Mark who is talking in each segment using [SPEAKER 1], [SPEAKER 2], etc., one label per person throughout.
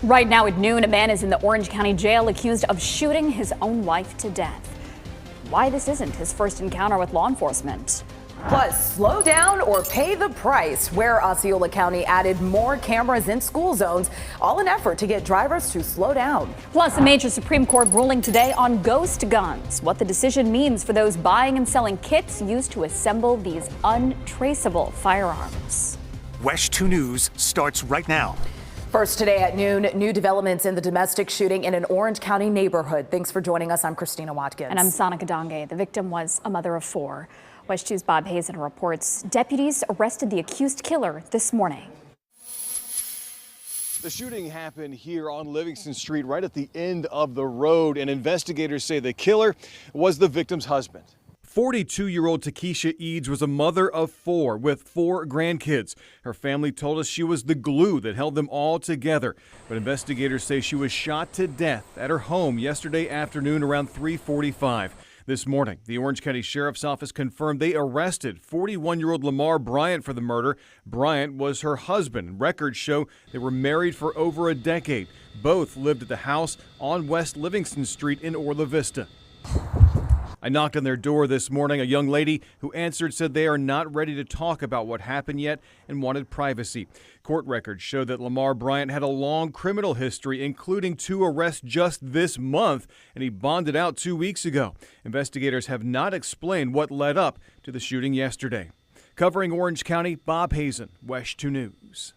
[SPEAKER 1] Right now at noon, a man is in the Orange County Jail accused of shooting his own wife to death. Why this isn't his first encounter with law enforcement.
[SPEAKER 2] Plus, slow down or pay the price, where Osceola County added more cameras in school zones, all in effort to get drivers to slow down.
[SPEAKER 1] Plus, a major Supreme Court ruling today on ghost guns, what the decision means for those buying and selling kits used to assemble these untraceable firearms.
[SPEAKER 3] WESH 2 News starts right now.
[SPEAKER 2] First today at noon, new developments in the domestic shooting in an Orange County neighborhood. Thanks for joining us. I'm Christina Watkins.
[SPEAKER 1] And I'm Sonica Donge. The victim was a mother of 4. WESH 2's Bob Hazen reports deputies arrested the accused killer this morning.
[SPEAKER 4] The shooting happened here on Livingston Street, right at the end of the road, and investigators say the killer was the victim's husband. 42-year-old Takesha Eads was a mother of 4 with 4 grandkids. Her family told us she was the glue that held them all together. But investigators say she was shot to death at her home yesterday afternoon around 3:45. This morning, the Orange County Sheriff's Office confirmed they arrested 41-year-old Lamar Bryant for the murder. Bryant was her husband. Records show they were married for over a decade. Both lived at the house on West Livingston Street in Orla Vista. I knocked on their door this morning. A young lady who answered said they are not ready to talk about what happened yet and wanted privacy. Court records show that Lamar Bryant had a long criminal history, including 2 arrests just this month, and he bonded out 2 weeks ago. Investigators have not explained what led up to the shooting yesterday. Covering Orange County, Bob Hazen, WESH 2 News.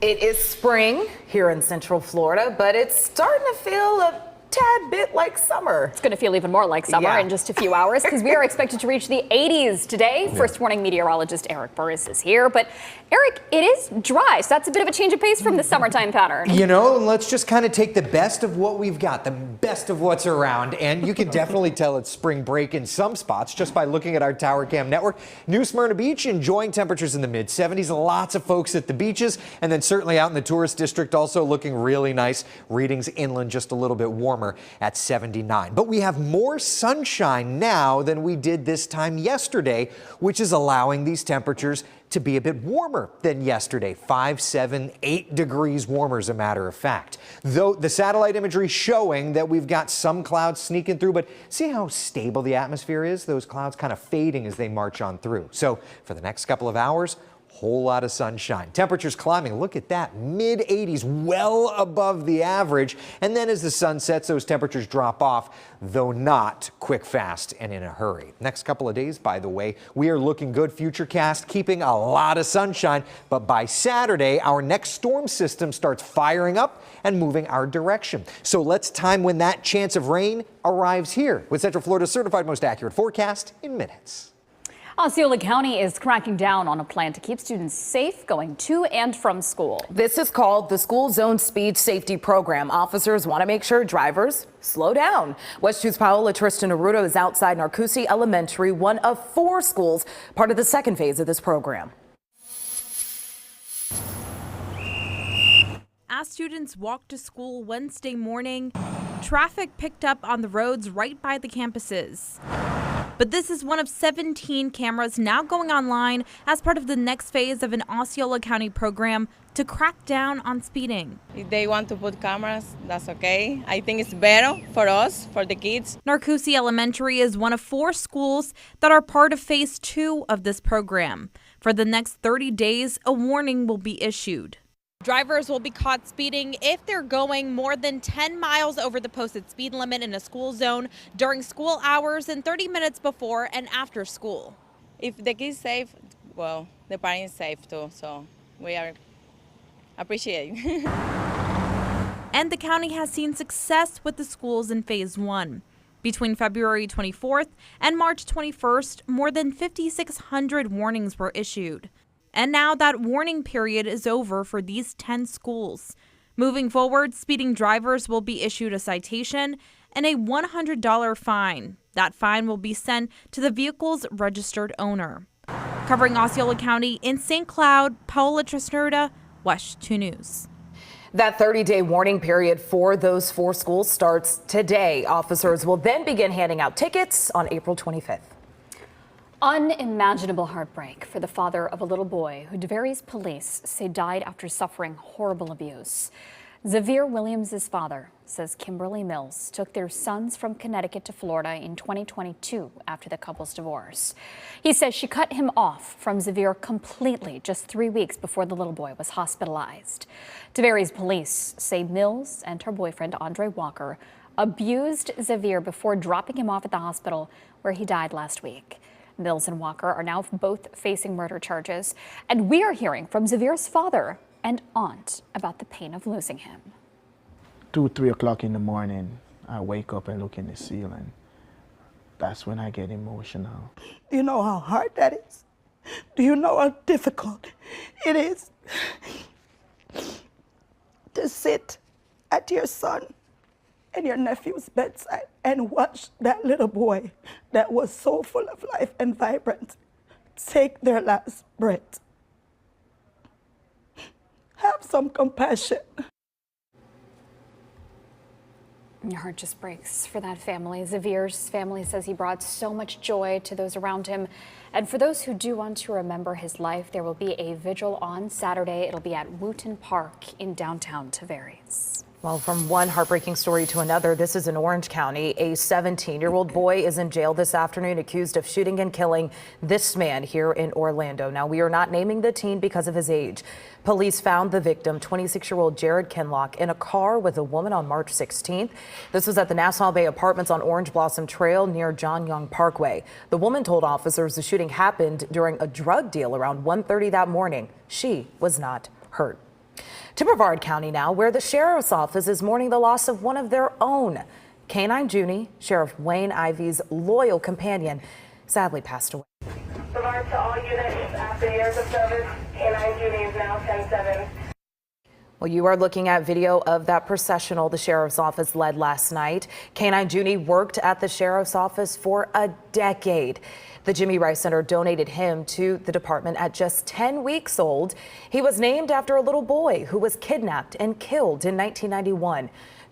[SPEAKER 2] It is spring here in Central Florida, but it's starting to feel a tad bit like summer.
[SPEAKER 1] It's going to feel even more like summer in just a few hours because we are expected to reach the 80s today. First Warning meteorologist Eric Burris is here. But Eric, it is dry, so that's a bit of a change of pace from the summertime pattern.
[SPEAKER 5] You know, let's just kind of take the best of what we've got, the best of what's around. And you can definitely tell it's spring break in some spots just by looking at our Tower Cam network. New Smyrna Beach enjoying temperatures in the mid-70s. Lots of folks at the beaches. And then certainly out in the tourist district also looking really nice. Readings inland just a little bit warmer at 79. But we have more sunshine now than we did this time yesterday, which is allowing these temperatures to be a bit warmer than yesterday. 5, 7, 8 degrees warmer, as a matter of fact. Though the satellite imagery showing that we've got some clouds sneaking through, but see how stable the atmosphere is? Those clouds kind of fading as they march on through. So for the next couple of hours, whole lot of sunshine. Temperatures climbing. Look at that. Mid-80s, well above the average. And then as the sun sets, those temperatures drop off, though not quick, fast, and in a hurry. Next couple of days, by the way, we are looking good. Futurecast keeping a lot of sunshine. But by Saturday, our next storm system starts firing up and moving our direction. So let's time when that chance of rain arrives here with Central Florida's certified most accurate forecast in minutes.
[SPEAKER 1] Osceola County is cracking down on a plan to keep students safe going to and from school.
[SPEAKER 2] This is called the School Zone Speed Safety Program. Officers want to make sure drivers slow down. WESH 2's Paola Tristan Arudo is outside Narcoossee Elementary, one of 4 schools, part of the second phase of this program.
[SPEAKER 6] As students walked to school Wednesday morning, traffic picked up on the roads right by the campuses. But this is one of 17 cameras now going online as part of the next phase of an Osceola County program to crack down on speeding.
[SPEAKER 7] If they want to put cameras, that's okay. I think it's better for us, for the kids.
[SPEAKER 6] Narcoossee Elementary is one of 4 schools that are part of phase 2 of this program. For the next 30 days, a warning will be issued. Drivers will be caught speeding if they're going more than 10 miles over the posted speed limit in a school zone during school hours and 30 minutes before and after school.
[SPEAKER 7] If the kids safe, well, the parents safe too, so we are appreciating.
[SPEAKER 6] And the county has seen success with the schools in phase 1. Between February 24th and March 21st, more than 5,600 warnings were issued. And now that warning period is over for these 10 schools. Moving forward, speeding drivers will be issued a citation and a $100 fine. That fine will be sent to the vehicle's registered owner. Covering Osceola County in St. Cloud, Paola Tristan, WESH 2 News.
[SPEAKER 2] That 30-day warning period for those 4 schools starts today. Officers will then begin handing out tickets on April 25th.
[SPEAKER 1] Unimaginable heartbreak for the father of a little boy who Tavares police say died after suffering horrible abuse. Xavier Williams' father says Kimberly Mills took their sons from Connecticut to Florida in 2022 after the couple's divorce. He says she cut him off from Xavier completely just 3 weeks before the little boy was hospitalized. Tavares police say Mills and her boyfriend, Andre Walker, abused Xavier before dropping him off at the hospital where he died last week. Mills and Walker are now both facing murder charges, and we are hearing from Xavier's father and aunt about the pain of losing him.
[SPEAKER 8] 2, 3 o'clock in the morning, I wake up and look in the ceiling. That's when I get emotional.
[SPEAKER 9] Do you know how hard that is? Do you know how difficult it is to sit at your son and your nephew's bedside and watch that little boy that was so full of life and vibrant take their last breath? Have some compassion.
[SPEAKER 1] Your heart just breaks for that family. Xavier's family says he brought so much joy to those around him. And for those who do want to remember his life, there will be a vigil on Saturday. It'll be at Wooten Park in downtown Tavares.
[SPEAKER 2] Well, from one heartbreaking story to another, this is in Orange County. A 17-year-old boy is in jail this afternoon accused of shooting and killing this man here in Orlando. Now, we are not naming the teen because of his age. Police found the victim, 26-year-old Jared Kinlock, in a car with a woman on March 16th. This was at the Nassau Bay Apartments on Orange Blossom Trail near John Young Parkway. The woman told officers the shooting happened during a drug deal around 1:30 that morning. She was not hurt. To Brevard County now, where the sheriff's office is mourning the loss of one of their own. Canine Junie, Sheriff Wayne Ivy's loyal companion, sadly passed away.
[SPEAKER 10] Brevard to all units after years of service, Canine Junie is now 10-7.
[SPEAKER 2] Well, you are looking at video of that processional the sheriff's office led last night. Canine Junie worked at the sheriff's office for a decade. The Jimmy Rice Center donated him to the department at just 10 weeks old. He was named after a little boy who was kidnapped and killed in 1991.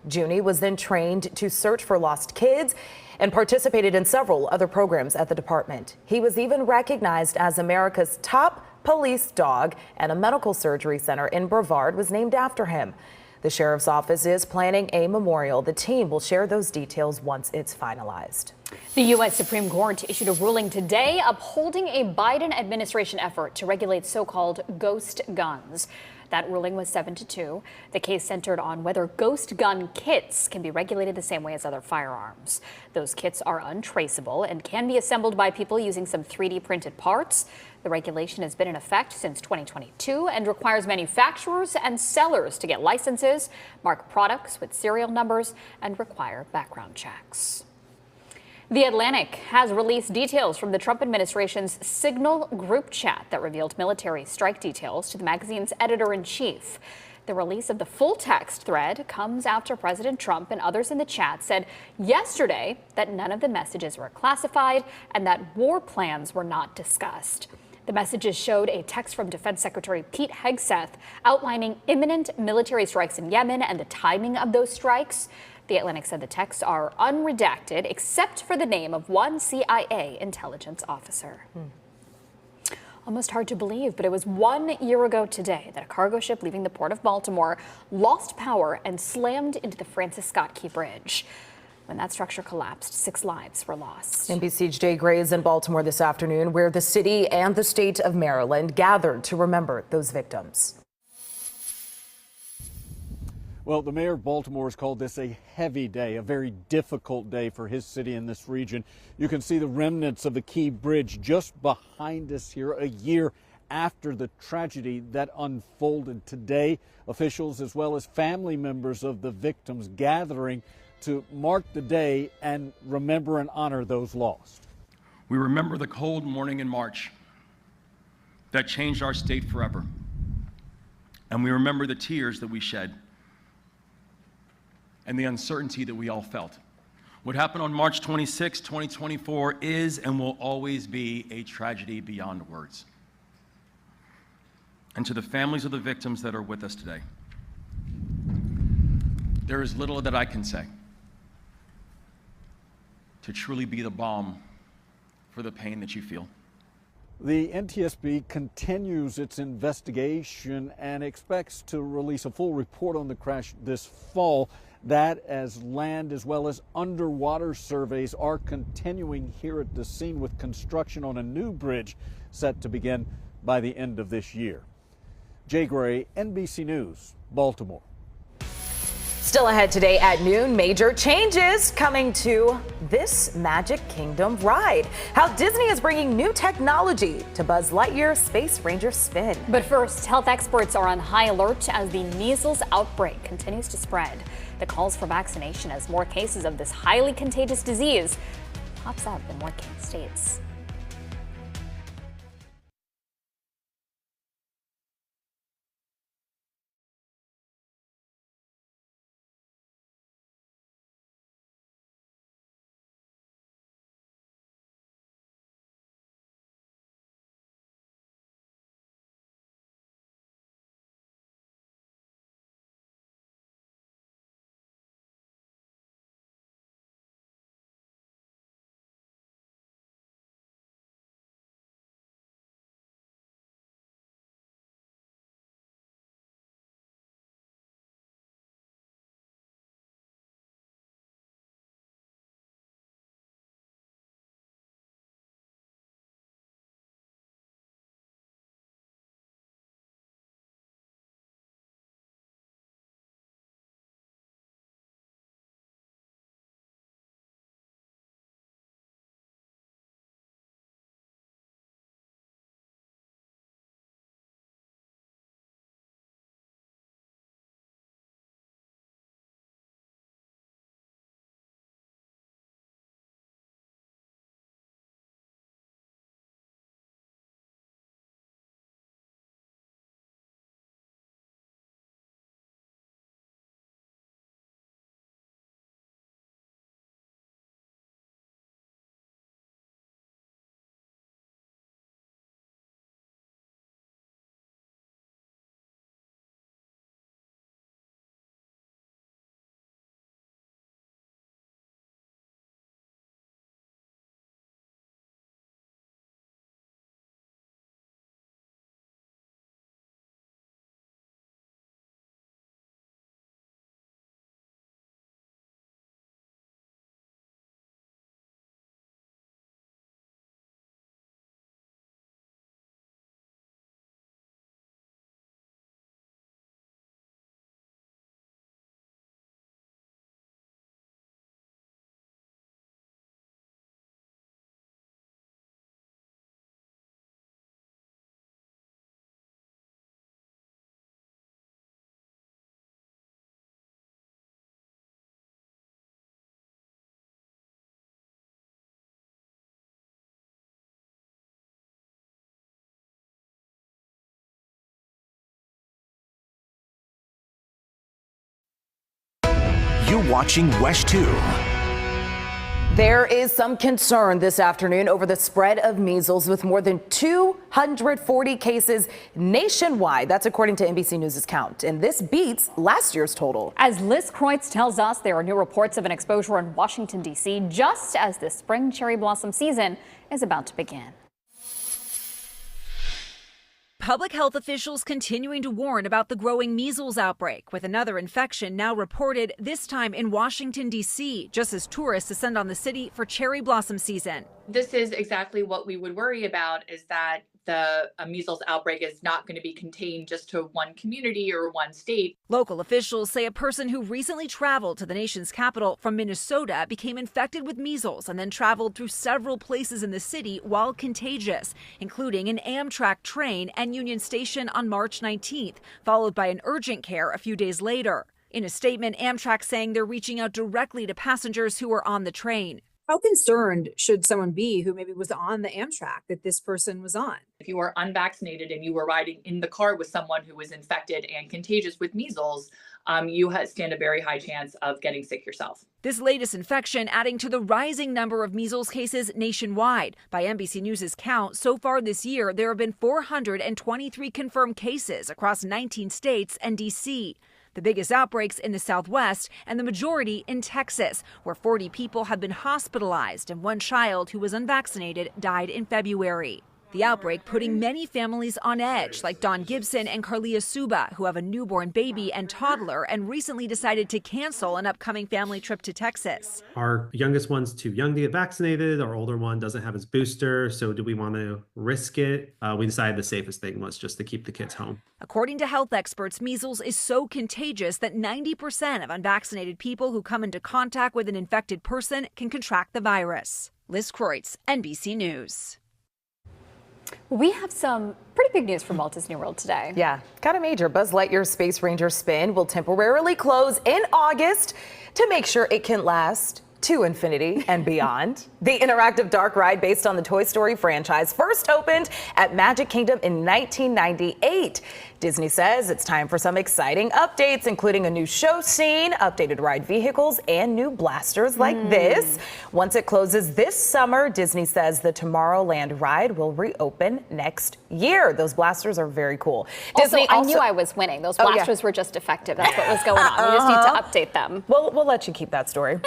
[SPEAKER 2] Junie was then trained to search for lost kids and participated in several other programs at the department. He was even recognized as America's top police dog, and a medical surgery center in Brevard was named after him. The sheriff's office is planning a memorial. The team will share those details once it's finalized.
[SPEAKER 1] The U.S. Supreme Court issued a ruling today upholding a Biden administration effort to regulate so-called ghost guns. That ruling was 7-2. The case centered on whether ghost gun kits can be regulated the same way as other firearms. Those kits are untraceable and can be assembled by people using some 3D printed parts. The regulation has been in effect since 2022 and requires manufacturers and sellers to get licenses, mark products with serial numbers, and require background checks. The Atlantic has released details from the Trump administration's Signal group chat that revealed military strike details to the magazine's editor-in-chief. The release of the full text thread comes after President Trump and others in the chat said yesterday that none of the messages were classified and that war plans were not discussed. The messages showed a text from Defense Secretary Pete Hegseth outlining imminent military strikes in Yemen and the timing of those strikes. The Atlantic said the texts are unredacted except for the name of one CIA intelligence officer. Almost hard to believe, but it was 1 year ago today that a cargo ship leaving the port of Baltimore lost power and slammed into the Francis Scott Key Bridge. When that structure collapsed, 6 lives were lost.
[SPEAKER 2] NBC's Jay Gray is in Baltimore this afternoon, where the city and the state of Maryland gathered to remember those victims.
[SPEAKER 11] Well, the mayor of Baltimore has called this a heavy day, a very difficult day for his city in this region. You can see the remnants of the Key Bridge just behind us here a year after the tragedy that unfolded today. Officials as well as family members of the victims gathering to mark the day and remember and honor those lost.
[SPEAKER 12] We remember the cold morning in March that changed our state forever. And we remember the tears that we shed and the uncertainty that we all felt. What happened on March 26, 2024 is and will always be a tragedy beyond words. And to the families of the victims that are with us today, there is little that I can say to truly be the balm for the pain that you feel.
[SPEAKER 11] The NTSB continues its investigation and expects to release a full report on the crash this fall. That as land as well as underwater surveys are continuing here at the scene, with construction on a new bridge set to begin by the end of this year. Jay Gray, NBC News, Baltimore.
[SPEAKER 2] Still ahead today at noon, major changes coming to this Magic Kingdom ride. How Disney is bringing new technology to Buzz Lightyear Space Ranger spin.
[SPEAKER 1] But first, health experts are on high alert as the measles outbreak continues to spread. The calls for vaccination as more cases of this highly contagious disease pops up in more states.
[SPEAKER 3] You're watching WESH 2.
[SPEAKER 2] There is some concern this afternoon over the spread of measles, with more than 240 cases nationwide. That's according to NBC News' count, and this beats last year's total.
[SPEAKER 1] As Liz Kreutz tells us, there are new reports of an exposure in Washington, D.C., just as the spring cherry blossom season is about to begin.
[SPEAKER 13] Public health officials continuing to warn about the growing measles outbreak, with another infection now reported, this time in Washington, D.C., just as tourists descend on the city for cherry blossom season.
[SPEAKER 14] This is exactly what we would worry about, is that the measles outbreak is not going to be contained just to one community or one state.
[SPEAKER 13] Local officials say a person who recently traveled to the nation's capital from Minnesota became infected with measles and then traveled through several places in the city while contagious, including an Amtrak train and Union Station on March 19th, followed by an urgent care a few days later. In a statement, Amtrak saying they're reaching out directly to passengers who were on the train.
[SPEAKER 15] How concerned should someone be who maybe was on the Amtrak that this person was on?
[SPEAKER 14] If you were unvaccinated and you were riding in the car with someone who was infected and contagious with measles, you stand a very high chance of getting sick yourself.
[SPEAKER 13] This latest infection adding to the rising number of measles cases nationwide. By NBC News' count, so far this year, there have been 423 confirmed cases across 19 states and D.C. The biggest outbreaks in the Southwest and the majority in Texas, where 40 people have been hospitalized and one child who was unvaccinated died in February. The outbreak putting many families on edge, like Don Gibson and Carlia Suba, who have a newborn baby and toddler and recently decided to cancel an upcoming family trip to Texas.
[SPEAKER 16] Our youngest one's too young to get vaccinated. Our older one doesn't have his booster. So do we want to risk it? We decided the safest thing was just to keep the kids home.
[SPEAKER 13] According to health experts, measles is so contagious that 90% of unvaccinated people who come into contact with an infected person can contract the virus. Liz Kreutz, NBC News.
[SPEAKER 1] We have some pretty big news from Walt Disney World today.
[SPEAKER 2] Yeah, got a major. Buzz Lightyear's Space Ranger spin will temporarily close in August to make sure it can last to infinity and beyond. The interactive dark ride based on the Toy Story franchise first opened at Magic Kingdom in 1998. Disney says it's time for some exciting updates, including a new show scene, updated ride vehicles, and new blasters like this. Once it closes this summer, Disney says the Tomorrowland ride will reopen next year. Those blasters are very cool.
[SPEAKER 1] Disney I knew I was winning. Those blasters were just defective. That's what was going on. We just need to update them.
[SPEAKER 2] We'll let you keep that story.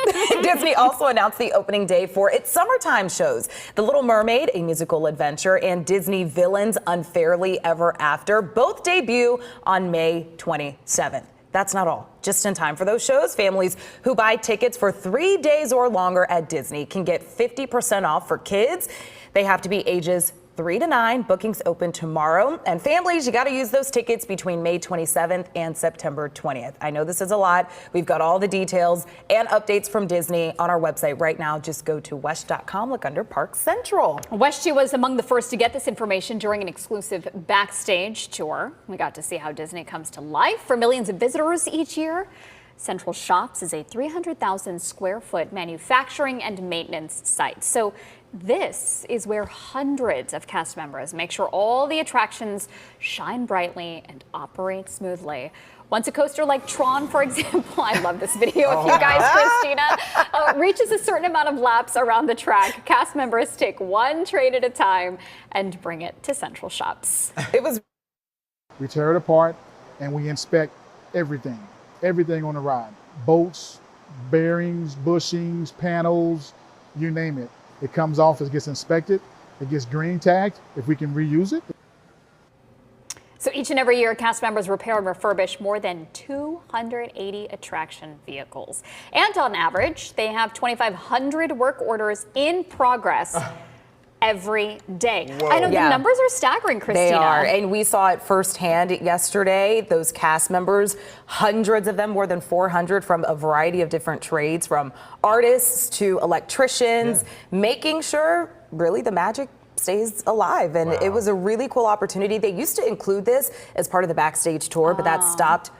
[SPEAKER 2] Disney also announced the opening day for its summertime shows, The Little Mermaid, a musical adventure, and Disney Villains Unfairly Ever After. Both debut on May 27th. That's not all. Just in time for those shows, families who buy tickets for 3 days or longer at Disney can get 50% off for kids. They have to be ages 3 to 9. Bookings open tomorrow. And families, you got to use those tickets between May 27th and September 20th. I know this is a lot. We've got all the details and updates from Disney on our website right now. Just go to WESH.com, look under Park Central.
[SPEAKER 1] WESH was among the first to get this information during an exclusive backstage tour. We got to see how Disney comes to life for millions of visitors each year. Central Shops is a 300,000 square foot manufacturing and maintenance site. So this is where hundreds of cast members make sure all the attractions shine brightly and operate smoothly. Once a coaster like Tron, for example, I love this video of you guys, Christina, reaches a certain amount of laps around the track, cast members take one train at a time and bring it to Central Shops.
[SPEAKER 17] We tear it apart and we inspect everything on the ride. Bolts, bearings, bushings, panels, you name it. It comes off, it gets inspected, it gets green tagged if we can reuse it.
[SPEAKER 1] So each and every year, cast members repair and refurbish more than 280 attraction vehicles. And on average, they have 2,500 work orders in progress every day.
[SPEAKER 2] Whoa.
[SPEAKER 1] I know the numbers are staggering, Christina.
[SPEAKER 2] They are, and we saw it firsthand yesterday. Those cast members, hundreds of them, more than 400 from a variety of different trades, from artists to electricians, making sure really the magic stays alive. And it was a really cool opportunity. They used to include this as part of the backstage tour, but that stopped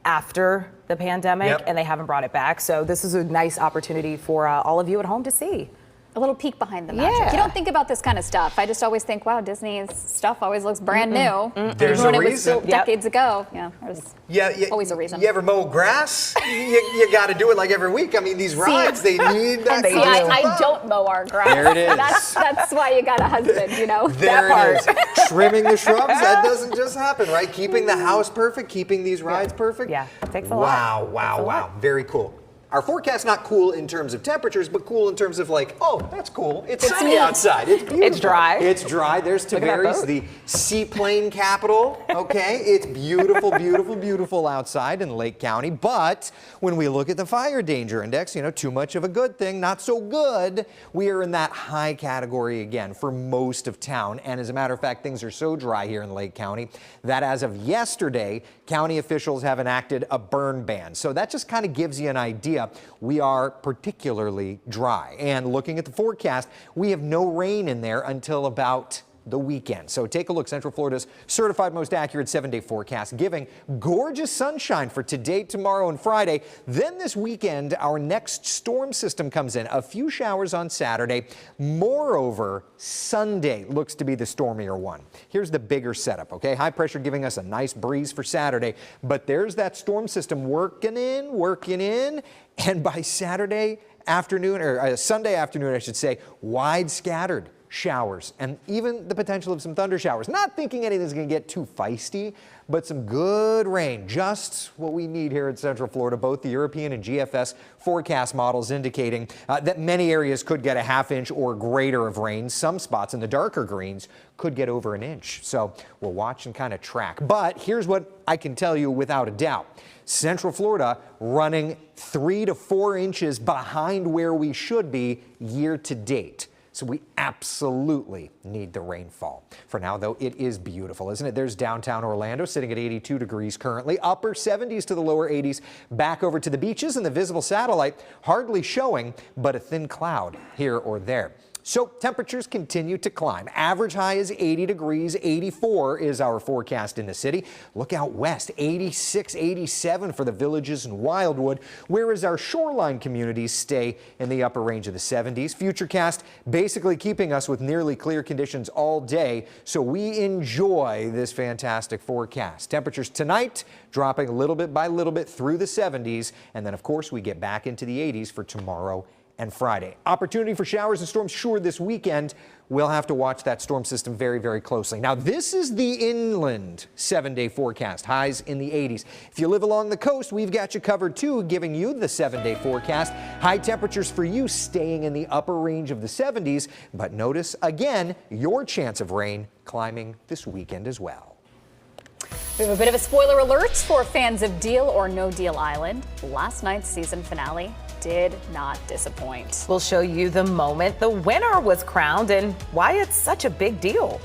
[SPEAKER 2] after the pandemic and they haven't brought it back. So this is a nice opportunity for all of you at home to see.
[SPEAKER 1] A little peek behind the magic. You don't think about this kind of stuff. I just always think, wow, Disney's stuff always looks brand new.
[SPEAKER 5] There's
[SPEAKER 1] Even
[SPEAKER 5] a
[SPEAKER 1] when it was
[SPEAKER 5] reason.
[SPEAKER 1] built decades ago. Yeah, there's always a reason.
[SPEAKER 5] You ever mow grass? you got to do it like every week. I mean, these rides, they need that.
[SPEAKER 1] I don't mow our grass.
[SPEAKER 5] There it is.
[SPEAKER 1] That's why you got a husband, you know.
[SPEAKER 5] There it is. Trimming the shrubs, that doesn't just happen, right? Keeping the house perfect, keeping these rides perfect.
[SPEAKER 2] Yeah, it takes a lot.
[SPEAKER 5] Wow. Very cool. Our forecast not cool in terms of temperatures, but cool in terms of like, oh, that's cool. It's sunny outside. It's beautiful.
[SPEAKER 2] It's dry.
[SPEAKER 5] It's dry. There's Tavares, the seaplane capital. Okay, it's beautiful, beautiful, beautiful outside in Lake County. But when we look at the fire danger index, too much of a good thing, not so good. We are in that high category again for most of town. And as a matter of fact, things are so dry here in Lake County that as of yesterday, county officials have enacted a burn ban. So that just kind of gives you an idea. We are particularly dry. And looking at the forecast, we have no rain in there until about the weekend. So take a look. Central Florida's certified most accurate 7-day forecast, giving gorgeous sunshine for today, tomorrow, and Friday. Then this weekend, our next storm system comes in. A few showers on Saturday. Moreover, Sunday looks to be the stormier one. Here's the bigger setup, okay? High pressure giving us a nice breeze for Saturday, but there's that storm system working in, and by Saturday afternoon, or Sunday afternoon, I should say, wide scattered showers and even the potential of some thunder showers. Not thinking anything's going to get too feisty, but some good rain, just what we need here in Central Florida. Both the European and GFS forecast models indicating that many areas could get a half-inch or greater of rain. Some spots in the darker greens could get over an inch. So we'll watch and kind of track. But here's what I can tell you without a doubt. Central Florida running 3 to 4 inches behind where we should be year to date. So we absolutely need the rainfall. For now, though, it is beautiful, isn't it? There's downtown Orlando sitting at 82 degrees currently, upper 70s to the lower 80s. Back over to the beaches and the visible satellite hardly showing, but a thin cloud here or there. So temperatures continue to climb. Average high is 80 degrees, 84 is our forecast in the city. Look out west, 86, 87 for the Villages and Wildwood, whereas our shoreline communities stay in the upper range of the 70s. Futurecast basically keeping us with nearly clear conditions all day, so we enjoy this fantastic forecast. Temperatures tonight dropping little bit by little bit through the 70s, and then of course we get back into the 80s for tomorrow and Friday. Opportunity for showers and storms sure this weekend. We'll have to watch that storm system very, very closely. Now, this is the inland 7-day forecast, highs in the 80s. If you live along the coast, we've got you covered too, giving you the 7-day forecast. High temperatures for you staying in the upper range of the 70s, but notice again, your chance of rain climbing this weekend as well.
[SPEAKER 1] We have a bit of a spoiler alert for fans of Deal or No Deal Island. Last night's season finale did not disappoint.
[SPEAKER 2] We'll show you the moment the winner was crowned and why it's such a big deal.